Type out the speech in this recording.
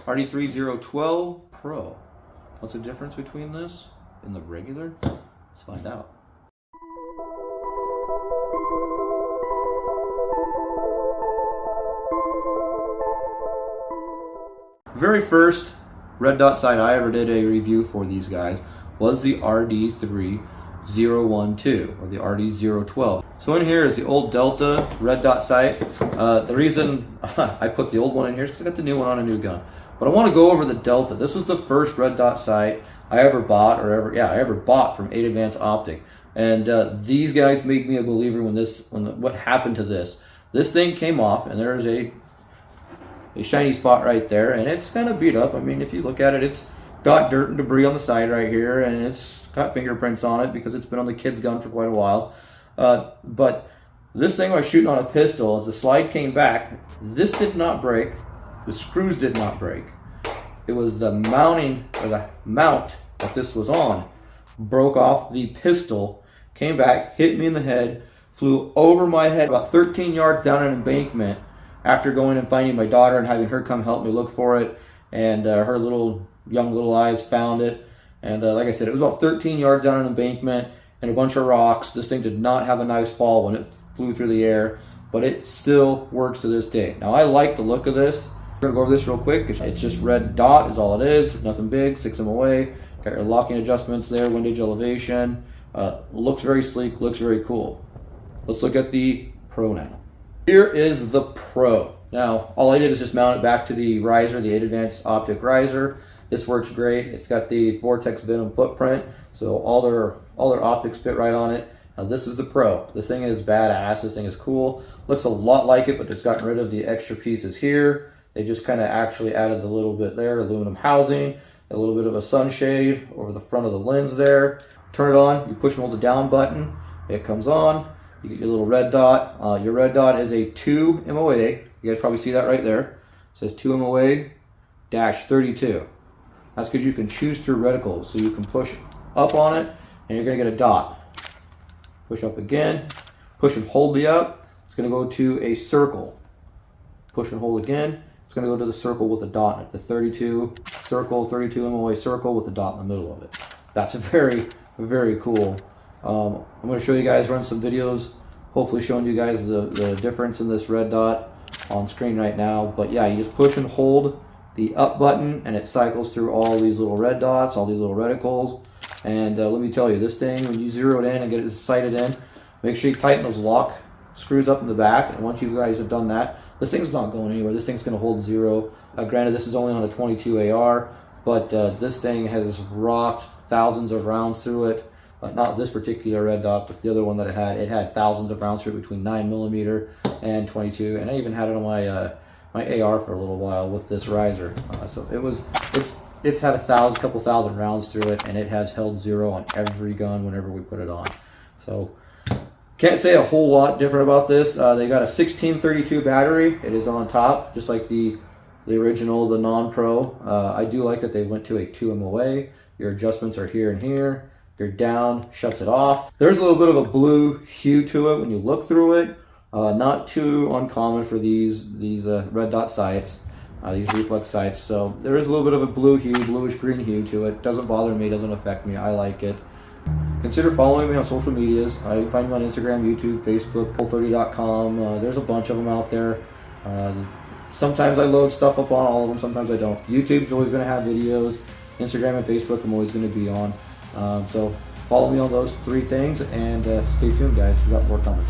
RD3-012-PRO. What's the difference between this and the regular? Let's find out. Very first red dot sight I ever did a review for these guys was the RD3-012 or the RD012. So in here is the old Delta red dot sight. The reason I put the old one in here is because I got the new one on a new gun. But I want to go over the Delta. This was the first red dot sight I ever bought, I ever bought from ADE Advanced Optic. And these guys made me a believer what happened to this. This thing came off, and there's a shiny spot right there, and it's kind of beat up. I mean, if you look at it, it's got dirt and debris on the side right here, and it's got fingerprints on it because it's been on the kid's gun for quite a while. But this thing I was shooting on a pistol. As the slide came back, this did not break. The screws did not break. It was the mounting, or the mount that this was on, broke off the pistol, came back, hit me in the head, flew over my head about 13 yards down an embankment after going and finding my daughter and having her come help me look for it. And her young little eyes found it. And like I said, it was about 13 yards down an embankment and a bunch of rocks. This thing did not have a nice fall when it flew through the air, but it still works to this day. Now, I like the look of this. We're gonna go over this real quick. It's just red dot is all it is. Nothing big, 6 MOA. Got your locking adjustments there, windage elevation. Looks very sleek, looks very cool. Let's look at the Pro now. Here is the Pro. Now, all I did is just mount it back to the riser, the ADE Advanced Optic riser. This works great. It's got the Vortex Venom footprint, so all their optics fit right on it. Now, this is the Pro. This thing is badass. This thing is cool. Looks a lot like it, but it's gotten rid of the extra pieces here. They just kind of actually added a little bit there, aluminum housing, a little bit of a sunshade over the front of the lens there. Turn it on. You push and hold the down button. It comes on. You get your little red dot. Your red dot is a 2 MOA. You guys probably see that right there. It says 2 MOA-32. That's because you can choose through reticles. So you can push up on it, and you're going to get a dot. Push up again. Push and hold the up. It's going to go to a circle. Push and hold again. It's going to go to the circle with a dot in it. The 32 circle, 32 MOA circle with a dot in the middle of it. That's very, very cool. I'm going to show you guys, run some videos, hopefully showing you guys the difference in this red dot on screen right now. But yeah, you just push and hold the up button, and it cycles through all these little red dots, all these little reticles. And let me tell you, this thing, when you zero it in and get it sighted in, make sure you tighten those lock screws up in the back. And once you guys have done that, this thing's not going anywhere. This thing's going to hold zero. Granted, this is only on a 22 AR, but this thing has rocked thousands of rounds through it. Not this particular red dot, but the other one that it had thousands of rounds through it between 9mm and 22. And I even had it on my my AR for a little while with this riser. So it's had a couple thousand rounds through it, and it has held zero on every gun whenever we put it on. So can't say a whole lot different about this. They got a 1632 battery. It is on top, just like the original, the non-pro. I do like that they went to a 2 MOA. Your adjustments are here and here. Your down shuts it off. There's a little bit of a blue hue to it when you look through it. Not too uncommon for these red dot sights, these reflex sights. So there is a little bit of a blue hue, bluish green hue to it. Doesn't bother me, doesn't affect me. I like it. Consider following me on social medias. I find me on Instagram, YouTube, Facebook, Pull30.com. There's a bunch of them out there. Sometimes I load stuff up on all of them, sometimes I don't. YouTube's always going to have videos. Instagram and Facebook I'm always going to be on. So follow me on those 3 things, and stay tuned, guys. We got more coming.